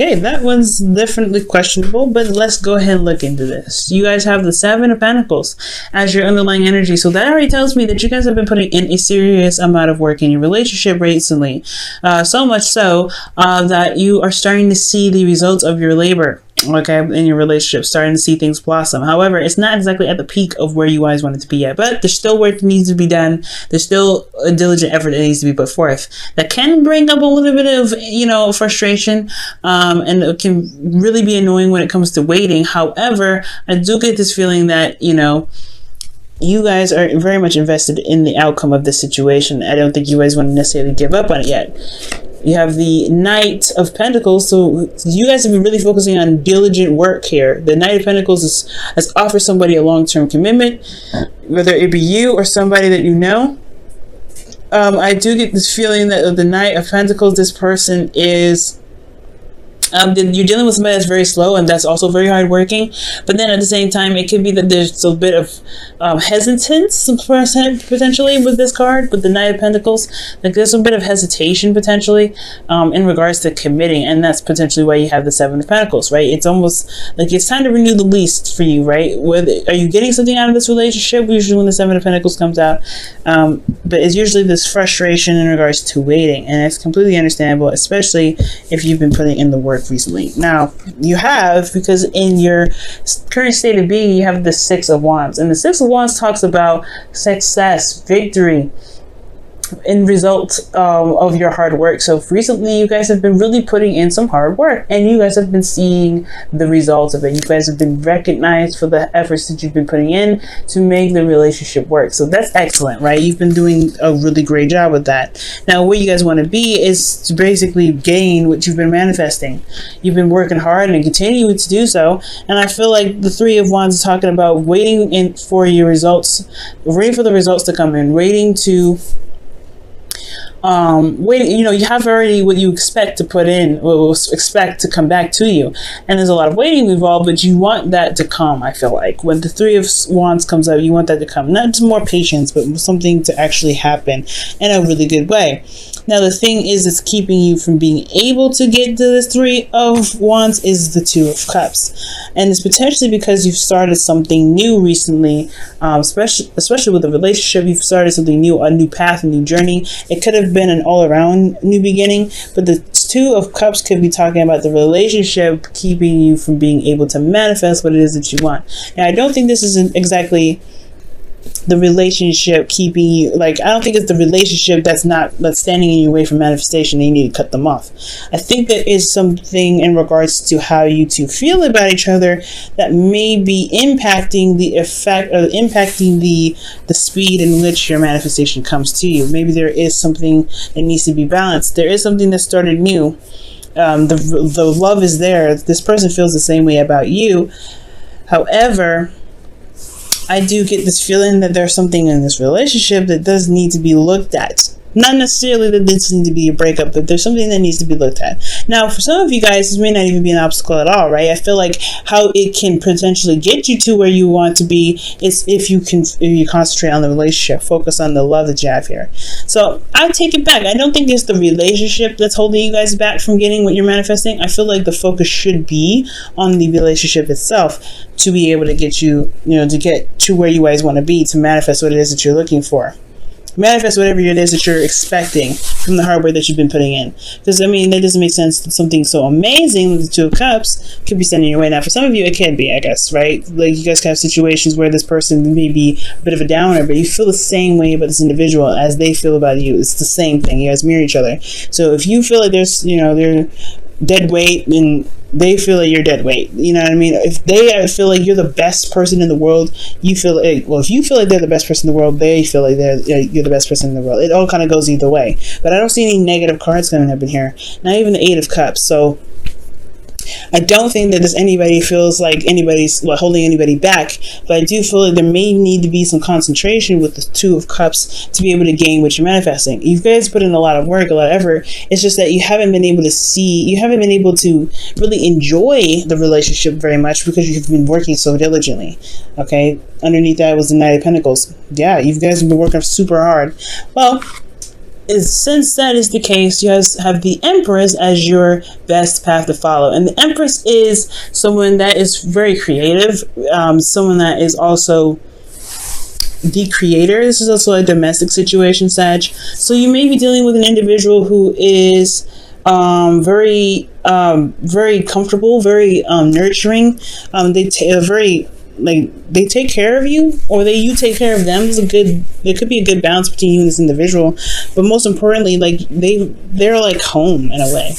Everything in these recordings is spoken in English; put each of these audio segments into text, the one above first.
Okay, that one's definitely questionable, but let's go ahead and look into this. You guys have the Seven of Pentacles as your underlying energy. So that already tells me that you guys have been putting in a serious amount of work in your relationship recently. So much so that you are starting to see the results of your labor. Okay, in your relationship, starting to see things blossom. However, it's not exactly at the peak of where you guys want it to be yet, but there's still work that needs to be done. There's still a diligent effort that needs to be put forth. That can bring up a little bit of, you know, frustration, and it can really be annoying when it comes to waiting. However, I do get this feeling that, you know, you guys are very much invested in the outcome of this situation. I don't think you guys want to necessarily give up on it yet. You have the Knight of Pentacles, so you guys have been really focusing on diligent work here. The Knight of Pentacles has offered somebody a long-term commitment, whether it be you or somebody that you know. I do get this feeling that the Knight of Pentacles, this person is... you're dealing with somebody that's very slow and that's also very hardworking, but then at the same time it could be that there's a bit of hesitance potentially with this card, with the Knight of Pentacles. Like there's a bit of hesitation potentially in regards to committing, and that's potentially why you have the Seven of Pentacles, right? It's almost like it's time to renew the lease for you, right? Are you getting something out of this relationship? Usually when the Seven of Pentacles comes out, but it's usually this frustration in regards to waiting, and it's completely understandable, especially if you've been putting in the work recently. Now you have, because in your current state of being you have the Six of Wands, and the Six of Wands talks about success, victory in result of your hard work. So recently you guys have been really putting in some hard work, and you guys have been seeing the results of it. You guys have been recognized for the efforts that you've been putting in to make the relationship work. So that's excellent, right? You've been doing a really great job with that. Now where you guys want to be is to basically gain what you've been manifesting. You've been working hard and continue to do so, and I feel like the Three of Wands is talking about waiting for your results, waiting for the results to come in, waiting to waiting, you know, you have already what you expect to put in, what will expect to come back to you, and there's a lot of waiting involved, but you want that to come. I feel like when the Three of Wands comes out, you want that to come, not just more patience, but something to actually happen in a really good way. Now the thing is, it's keeping you from being able to get to this Three of Wands is the Two of Cups, and it's potentially because you've started something new recently, especially with a relationship. You've started something new, a new path, a new journey. It could have been an all-around new beginning, but the Two of Cups could be talking about the relationship keeping you from being able to manifest what it is that you want. Now I don't think this is exactly the relationship keeping you, like, I don't think it's the relationship that's standing in your way from manifestation and you need to cut them off. I think there is something in regards to how you two feel about each other that may be impacting the effect, or impacting the speed in which your manifestation comes to you. Maybe there is something that needs to be balanced. There is something that started new. The love is there. This person feels the same way about you. However, I do get this feeling that there's something in this relationship that does need to be looked at. Not necessarily that this needs to be a breakup, but there's something that needs to be looked at. Now, for some of you guys, this may not even be an obstacle at all, right? I feel like how it can potentially get you to where you want to be is if you concentrate on the relationship, focus on the love that you have here. So I take it back. I don't think it's the relationship that's holding you guys back from getting what you're manifesting. I feel like the focus should be on the relationship itself to be able to get you, to get to where you guys want to be, to manifest what it is that you're looking for. Manifest whatever it is that you're expecting from the hard work that you've been putting in. Because, I mean, that doesn't make sense that something so amazing with the Two of Cups could be standing in your way. Now, for some of you, it can be, I guess, right? Like, you guys can have situations where this person may be a bit of a downer, but you feel the same way about this individual as they feel about you. It's the same thing. You guys mirror each other. So if you feel like there's, they're dead weight, then they feel like you're dead weight. You know what I mean? If they feel like you're the best person in the world, you feel like, well, if you feel like they're the best person in the world, they feel like you're the best person in the world. It all kind of goes either way. But I don't see any negative cards coming up in here. Not even the Eight of Cups. So I don't think that anybody feels like anybody's holding anybody back, but I do feel like there may need to be some concentration with the Two of Cups to be able to gain what you're manifesting. You guys put in a lot of work, a lot of effort. It's just that you haven't been able to really enjoy the relationship very much because you've been working so diligently. Okay, underneath that was the Knight of Pentacles. Yeah, you guys have been working super hard. Well, since that is the case, you guys have the Empress as your best path to follow. And the Empress is someone that is very creative, someone that is also the creator. This is also a domestic situation, Sag. So you may be dealing with an individual who is very comfortable, very nurturing. They take care of you, or you take care of them. There could be a good balance between you and this individual, but most importantly, like they're like home in a way.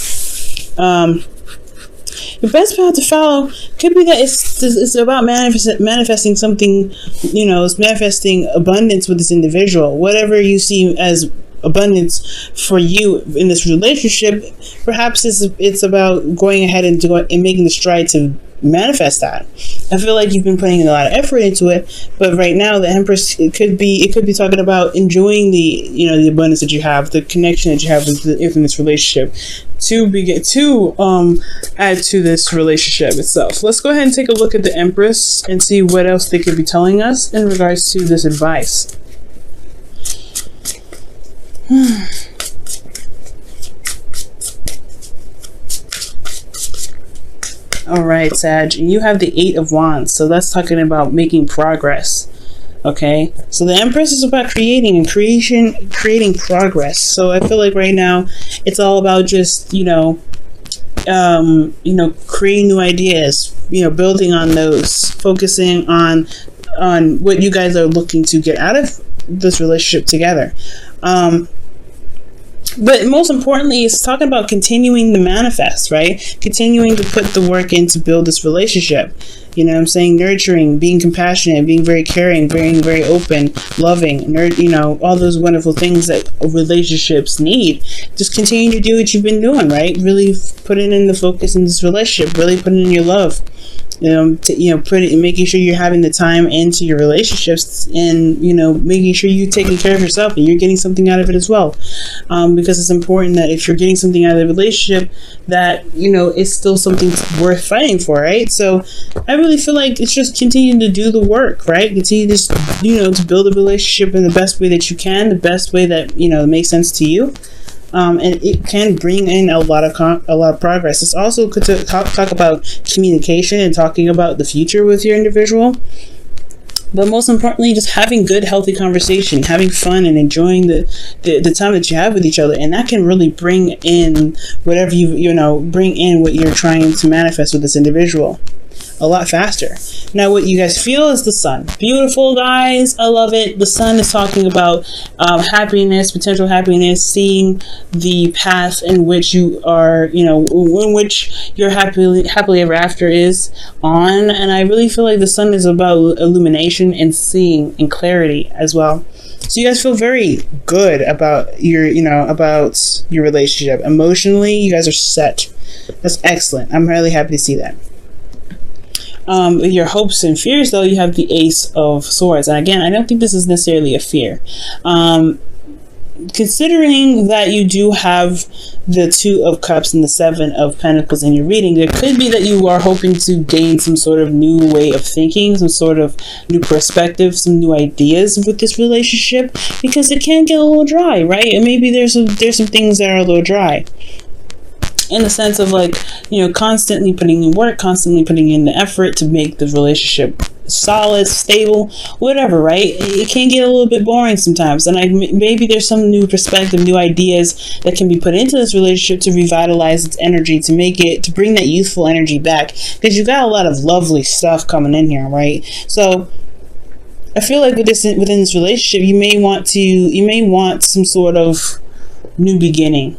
The best path to follow could be that it's about manifesting something, it's manifesting abundance with this individual. Whatever you see as abundance for you in this relationship, perhaps it's about going ahead and making the stride to manifest that. I feel like you've been putting a lot of effort into it, but right now the Empress, it could be talking about enjoying the abundance that you have, the connection that you have within this relationship, to add to this relationship itself. Let's go ahead and take a look at the Empress and see what else they could be telling us in regards to this advice. All right, Sag, you have the 8 of Wands, so that's talking about making progress. Okay, so the Empress is about creating progress. So I feel like right now it's all about just creating new ideas, building on those, focusing on what you guys are looking to get out of this relationship together. But most importantly, it's talking about continuing to manifest, right? Continuing to put the work in to build this relationship. Nurturing, being compassionate, being very caring, being very open, loving, all those wonderful things that relationships need. Just continue to do what you've been doing, right? Really putting in the focus in this relationship, really putting in your love. Making sure you're having the time into your relationships, and making sure you're taking care of yourself and you're getting something out of it as well, because it's important that if you're getting something out of the relationship, that it's still something worth fighting for, right? So I really feel like it's just continuing to do the work, right? Continue to build a relationship in the best way that you can, the best way that makes sense to you. And it can bring in a lot of progress. It's also good to talk about communication and talking about the future with your individual. But most importantly, just having good, healthy conversation, having fun, and enjoying the time that you have with each other, and that can really bring in whatever bring in what you're trying to manifest with this individual a lot faster. Now, what you guys feel is the Sun. Beautiful, guys. I love it. The Sun is talking about happiness, potential happiness, seeing the path in which you are, in which your happily ever after is on. And I really feel like the Sun is about illumination and seeing and clarity as well. So you guys feel very good about your relationship. Emotionally, you guys are set. That's excellent. I'm really happy to see that. Your hopes and fears, though, you have the Ace of Swords. And again, I don't think this is necessarily a fear. Considering that you do have the 2 of Cups and the 7 of Pentacles in your reading, there could be that you are hoping to gain some sort of new way of thinking, some sort of new perspective, some new ideas with this relationship, because it can get a little dry, right? And maybe there's some things that are a little dry, in the sense of constantly putting in work, constantly putting in the effort to make the relationship solid, stable, whatever, right? It can get a little bit boring sometimes, and maybe there's some new perspective, new ideas that can be put into this relationship to revitalize its energy, to bring that youthful energy back, because you've got a lot of lovely stuff coming in here, right? So I feel like within this relationship, you may want some sort of new beginning.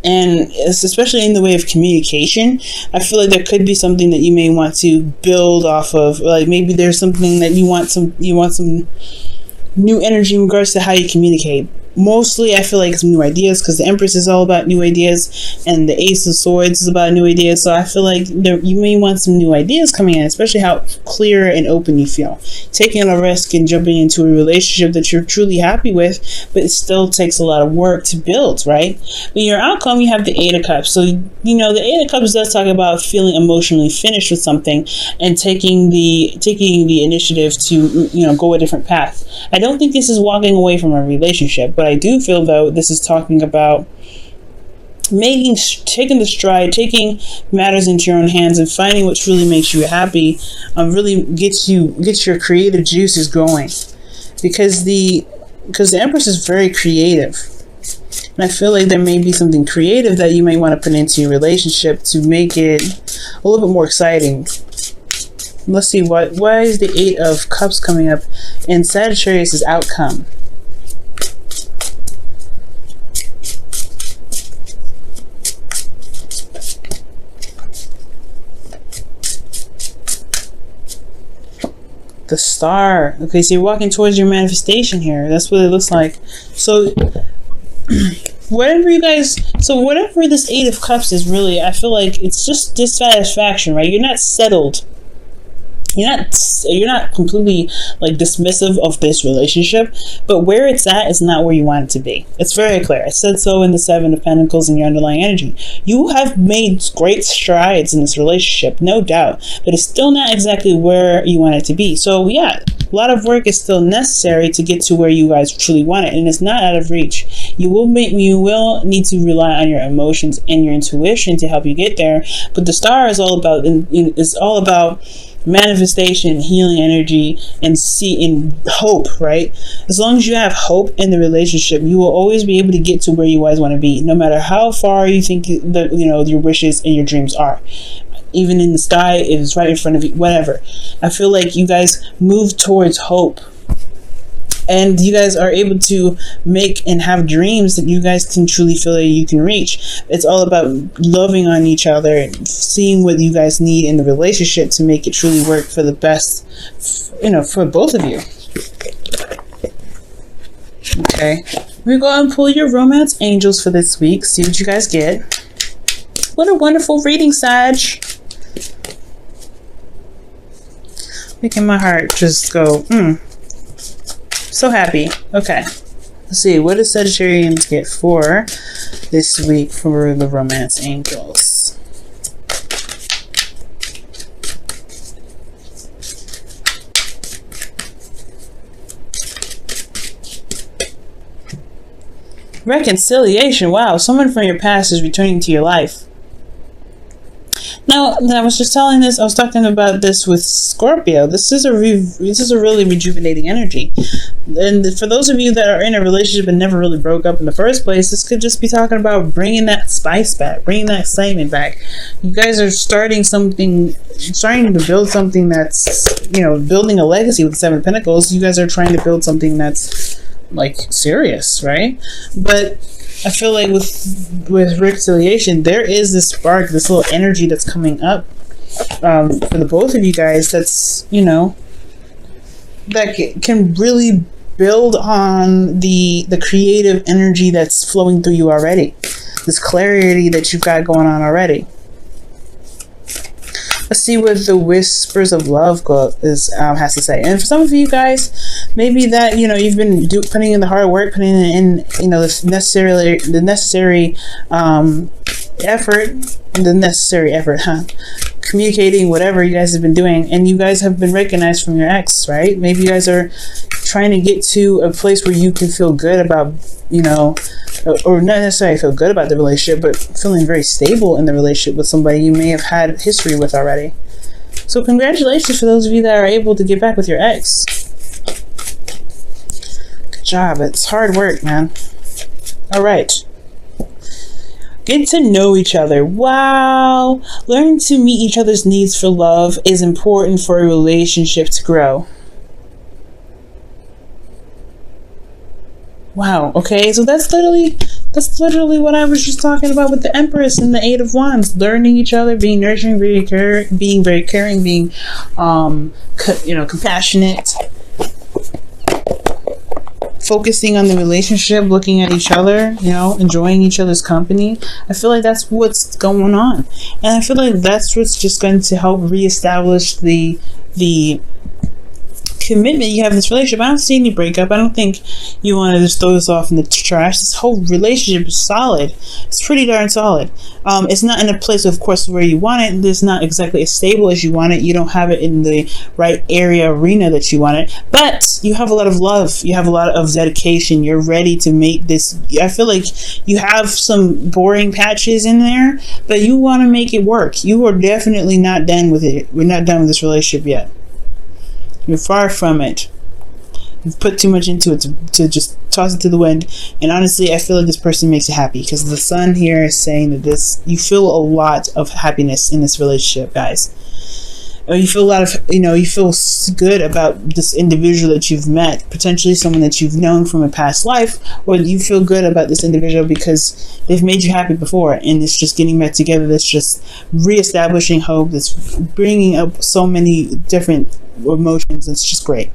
And especially in the way of communication, I feel like there could be something that you may want to build off of. Like maybe there's something that you want some new energy in regards to how you communicate. Mostly, I feel like some new ideas, because the Empress is all about new ideas, and the Ace of Swords is about new ideas. So I feel like you may want some new ideas coming in, especially how clear and open you feel. Taking a risk and jumping into a relationship that you're truly happy with, but it still takes a lot of work to build, right? But your outcome, you have the 8 of Cups. So, the 8 of Cups does talk about feeling emotionally finished with something and taking the initiative to, go a different path. I don't think this is walking away from a relationship, but But I do feel, though, this is talking about taking the stride, taking matters into your own hands, and finding what really makes you happy. Really gets your creative juices going, because the Empress is very creative, and I feel like there may be something creative that you might want to put into your relationship to make it a little bit more exciting. Let's see, why is the 8 of Cups coming up in Sagittarius' outcome? The Star. Okay, so you're walking towards your manifestation here. That's what it looks like. So whatever this 8 of Cups is, really, I feel like it's just dissatisfaction, right? You're not settled. You're not completely like dismissive of this relationship, but where it's at is not where you want it to be. It's very clear. I said so in the 7 of Pentacles in your underlying energy. You have made great strides in this relationship, no doubt, but it's still not exactly where you want it to be. So yeah, a lot of work is still necessary to get to where you guys truly want it, and it's not out of reach. You will need to rely on your emotions and your intuition to help you get there. But the Star is all about manifestation, healing energy, and hope, right? As long as you have hope in the relationship, you will always be able to get to where you guys want to be, no matter how far you think that your wishes and your dreams are. Even in the sky, it is right in front of you, whatever. I feel like you guys move towards hope, and you guys are able to make and have dreams that you guys can truly feel that you can reach. It's all about loving on each other and seeing what you guys need in the relationship to make it truly work for the best, for both of you. Okay, we go and pull your romance angels for this week. See what you guys get. What a wonderful reading, Sag. Making my heart just go, so happy. Okay, let's see, what does Sagittarians get for this week for the romance angels? Reconciliation. Wow, someone from your past is returning to your life. Now, I was talking about this with Scorpio. This is a really rejuvenating energy. And for those of you that are in a relationship and never really broke up in the first place, this could just be talking about bringing that spice back, bringing that excitement back. You guys are starting to build something that's, building a legacy with the 7 of Pentacles. You guys are trying to build something that's like serious, right? But I feel like with reconciliation, there is this spark, this little energy that's coming up for the both of you guys. That's that can really build on the creative energy that's flowing through you already. This clarity that you've got going on already. Let's see what the Whispers of Love has to say. And for some of you guys, maybe that you've been putting in the hard work, putting in the necessary effort, communicating whatever you guys have been doing, and you guys have been recognized from your ex, right? Maybe you guys are trying to get to a place where you can feel good about, or not necessarily feel good about the relationship, but feeling very stable in the relationship with somebody you may have had history with already. So congratulations for those of you that are able to get back with your ex. Good job. It's hard work, man. All right. Get to know each other. Wow. Learning to meet each other's needs for love is important for a relationship to grow. Wow. Okay, so that's literally what I was just talking about with the Empress and the 8 of Wands. Learning each other, being nurturing, being very caring, being compassionate, focusing on the relationship, looking at each other, enjoying each other's company. I feel like that's what's going on, and I feel like that's what's just going to help reestablish the commitment you have in this relationship. I don't see any breakup. I don't think you want to just throw this off in the trash. This whole relationship is solid. It's pretty darn solid. It's not in a place, of course, where you want it. It's not exactly as stable as you want it. You don't have it in the right arena that you want it. But you have a lot of love. You have a lot of dedication. You're ready to make this. I feel like you have some boring patches in there, but you want to make it work. You are definitely not done with it. We're not done with this relationship yet. You're far from it. You've put too much into it to just toss it to the wind. And honestly, I feel like this person makes you happy, because the sun here is saying that you feel a lot of happiness in this relationship, guys. You feel a lot of, you feel good about this individual that you've met, potentially someone that you've known from a past life, or you feel good about this individual because they've made you happy before, and it's just getting back together. That's just reestablishing hope. That's bringing up so many different emotions. It's just great.